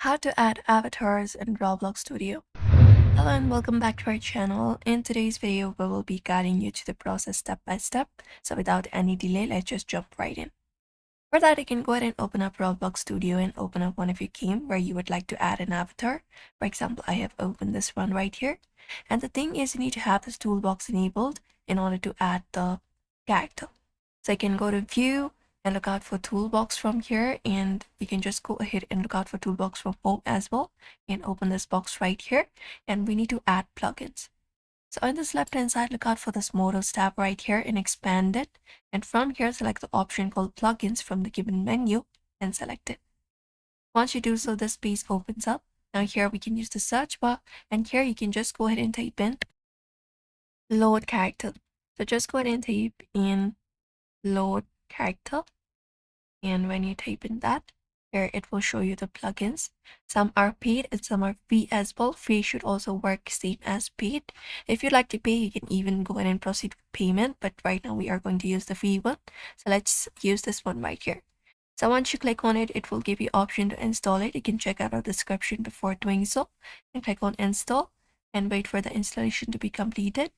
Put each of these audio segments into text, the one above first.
How to add avatars in Roblox Studio. Hello and welcome back to our channel. In today's video, we will be guiding you to the process step by step. So without any delay, let's just jump right in. For that, you can go ahead and open up Roblox Studio and open up one of your games where you would like to add an avatar. For example, I have opened this one right here. And the thing is, you need to have this toolbox enabled in order to add the character. So you can go to view and look out for toolbox from here, and you can just go ahead and look out for toolbox from home as well and open this box right here, and we need to add plugins. So on this left hand side, look out for this modals tab right here and expand it, and from here select the option called plugins from the given menu and select it. Once you do so, this page opens up. Now here we can use the search bar, and here you can just go ahead and type in load character. So just go ahead and type in load character, and when you type in that, here it will show you the plugins. Some are paid and some are free as well. Free should also work same as paid. If you'd like to pay, you can even go ahead and proceed with payment, but right now we are going to use the free one. So let's use this one right here. So once you click on it, it will give you option to install it. You can check out our description before doing so and click on install and wait for the installation to be completed.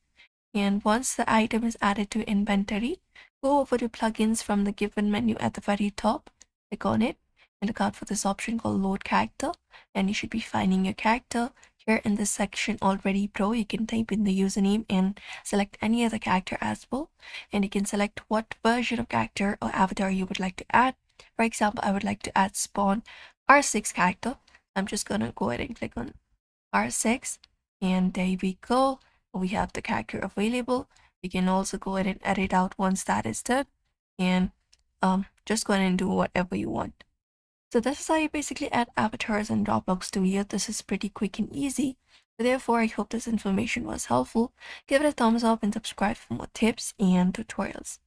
And once the item is added to inventory, go over to plugins from the given menu at the very top, click on it, and look out for this option called load character, and you should be finding your character. Here in this section already pro, you can type in the username and select any other character as well, and you can select what version of character or avatar you would like to add. For example, I would like to add spawn R6 character. I'm just gonna go ahead and click on R6, and there we go. We have the character available. We can also go ahead and edit out once that is done, and just go ahead and do whatever you want. So this is how you basically add avatars in Roblox Studio. This is pretty quick and easy. Therefore, I hope this information was helpful. Give it a thumbs up and subscribe for more tips and tutorials.